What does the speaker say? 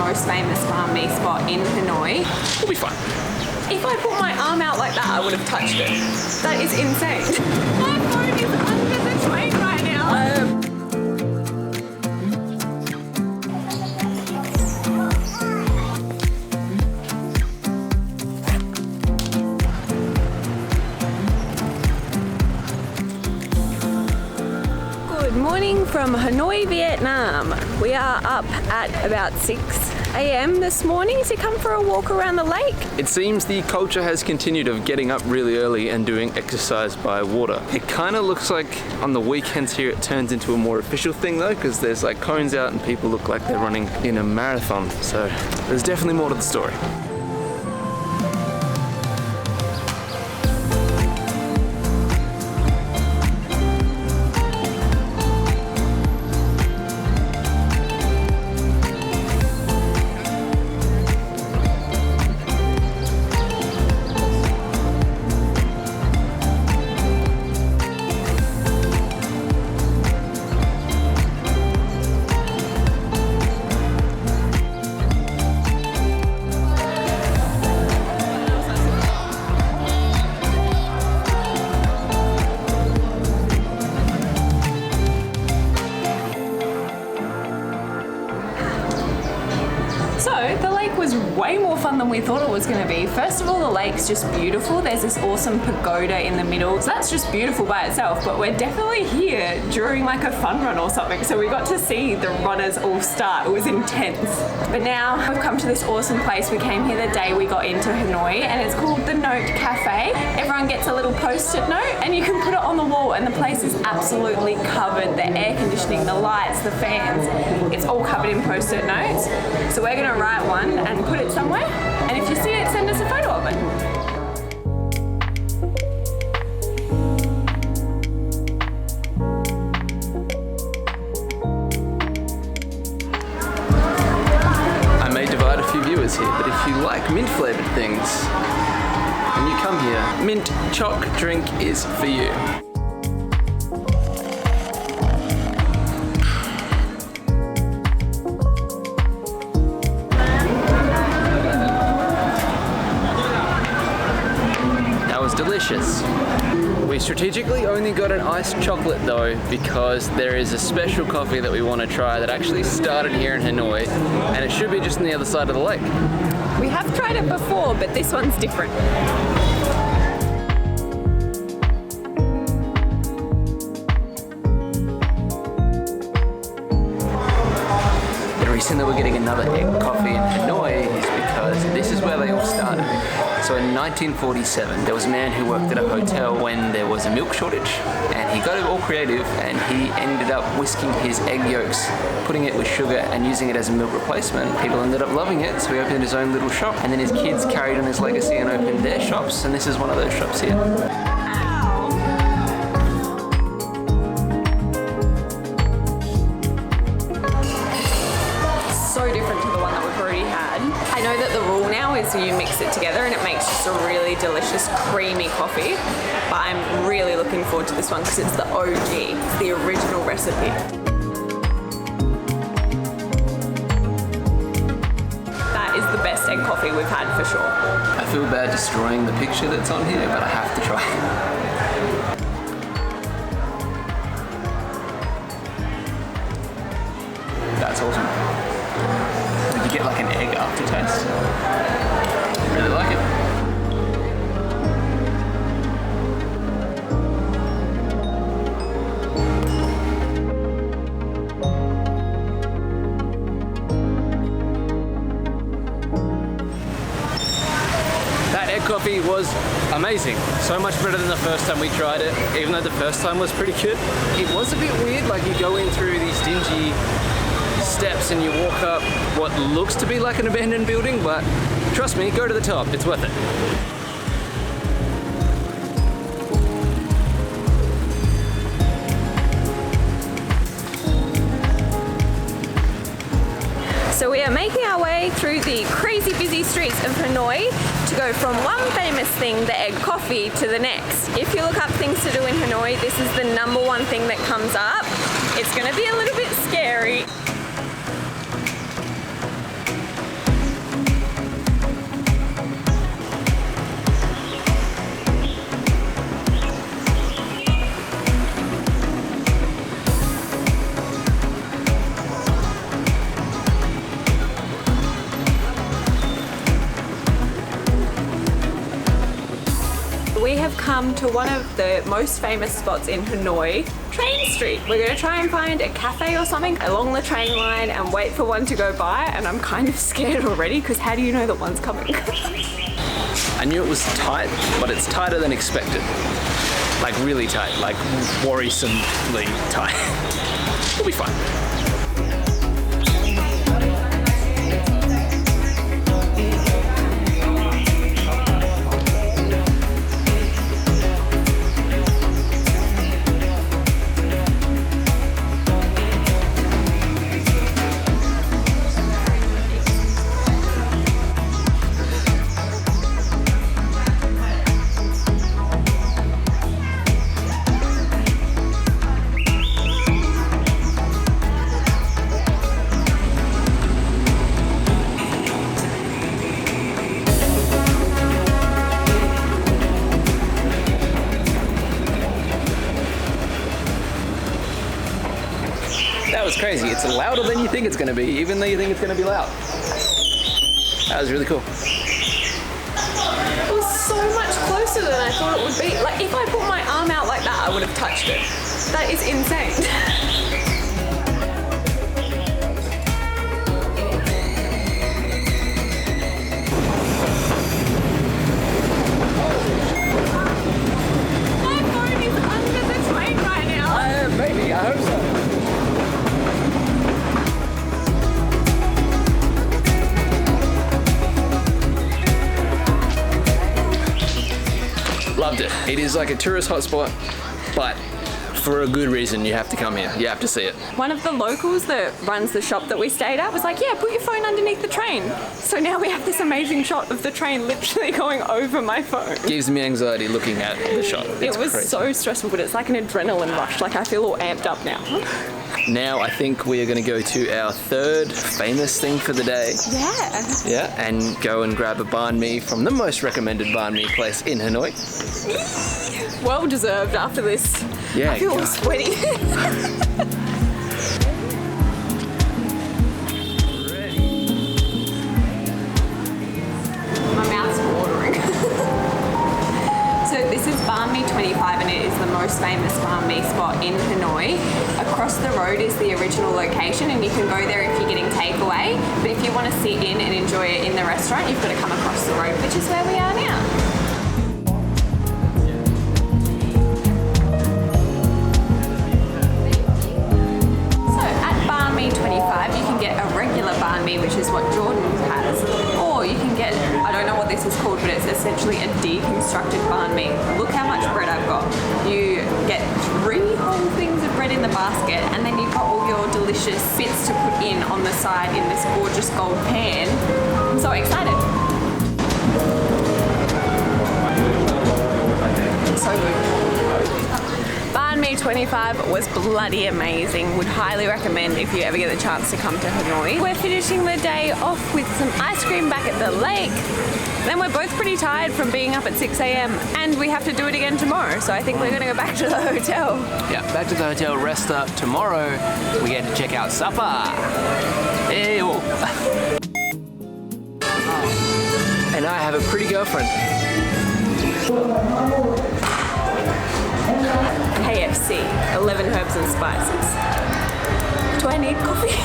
most famous Bahn Mi spot in Hanoi. We'll be fine. If I put my arm out like that, I would have touched it. That is insane. My phone is under the train right now. Good morning from Hanoi, Vietnam. We are up at about 6 a.m. this morning to come for a walk around the lake. It seems the culture has continued of getting up really early and doing exercise by water. It kind of looks like on the weekends here it turns into a more official thing though, because there's like cones out and people look like they're running in a marathon. So there's definitely more to the story. Way more fun than we thought it was going to be. First of all, the lake's just beautiful. There's this awesome pagoda in the middle. So that's just beautiful by itself, but we're definitely here during like a fun run or something. So we got to see the runners all start. It was intense. But now we've come to this awesome place. We came here the day we got into Hanoi and it's called the Note Cafe. Everyone gets a little post-it note and you can put it on the wall and the place is absolutely covered. The air conditioning, the lights, the fans, it's all covered in post-it notes. So we're going to write one and put it somewhere, and if you see it, send us a photo of it. I may divide a few viewers here, but if you like mint flavored things and you come here, mint choc drink is for you. Delicious. We strategically only got an iced chocolate though because there is a special coffee that we want to try that actually started here in Hanoi and it should be just on the other side of the lake. We have tried it before, but this one's different. The reason that we're getting another egg coffee in Hanoi is because this is where they all started. So in 1947, there was a man who worked at a hotel when there was a milk shortage, and he got all creative and he ended up whisking his egg yolks, putting it with sugar and using it as a milk replacement. People ended up loving it, so he opened his own little shop, and then his kids carried on his legacy and opened their shops, and this is one of those shops here. I know that the rule now is you mix it together and it makes just a really delicious creamy coffee, but I'm really looking forward to this one because it's the OG, it's the original recipe. That is the best egg coffee we've had for sure. I feel bad destroying the picture that's on here, but I have to try it. That's awesome. You get like an egg aftertaste. Really like it. That egg coffee was amazing. So much better than the first time we tried it, even though the first time was pretty good. It was a bit weird, like you go in through these dingy steps and you walk up what looks to be like an abandoned building, but trust me, go to the top, it's worth it. So we are making our way through the crazy busy streets of Hanoi to go from one famous thing, the egg coffee, to the next. If you look up things to do in Hanoi, this is the #1 thing that comes up. It's going to be a little bit scary. come to one of the most famous spots in Hanoi, Train Street. We're going to try and find a cafe or something along the train line and wait for one to go by, and I'm kind of scared already because how do you know that one's coming? I knew it was tight, but it's tighter than expected. Like really tight, like worrisomely tight. We'll be fine. That was crazy. It's louder than you think it's going to be, even though you think it's going to be loud. That was really cool. It was so much closer than I thought it would be. Like, if I put my arm out like that, I would have touched it. That is insane. My phone is under the train right now. Maybe, I hope so. Loved it. It is like a tourist hotspot, but for a good reason. You have to come here. You have to see it. One of the locals that runs the shop that we stayed at was like, yeah, put your phone underneath the train. So now we have this amazing shot of the train literally going over my phone. Gives me anxiety looking at the shot. It's it was crazy. So stressful, but it's like an adrenaline rush. Like I feel all amped up now. Now I think we are going to go to our third famous thing for the day. Yeah. Yeah, and go and grab a Bahn Mi from the most recommended Bahn Mi place in Hanoi. Well deserved after this. Yeah, I feel all God. sweaty. My mouth's watering. So this is Bahn Mi 25 and it is the most famous Bahn Mi spot in Hanoi. Across the road is the original location and you can go there if you're getting takeaway. But if you want to sit in and enjoy it in the restaurant, you've got to come across the road, which is where we are now. Bahn Mi, which is what Jordan has, or you can get, I don't know what this is called, but it's essentially a deconstructed Bahn Mi. Look how much bread I've got. You get 3 whole things of bread in the basket, and then you've got all your delicious bits to put in on the side in this gorgeous gold pan. I'm so excited. So good. Bahn Mi 25 was bloody amazing. Would highly recommend if you ever get the chance to come to Hanoi. We're finishing the day off with some ice cream back at the lake. Then we're both pretty tired from being up at 6 a.m. and we have to do it again tomorrow. So I think we're gonna go back to the hotel. Yeah, back to the hotel, rest up. Tomorrow we get to check out supper. Ew. And I have a pretty girlfriend. KFC, 11 herbs and spices. Do I need coffee?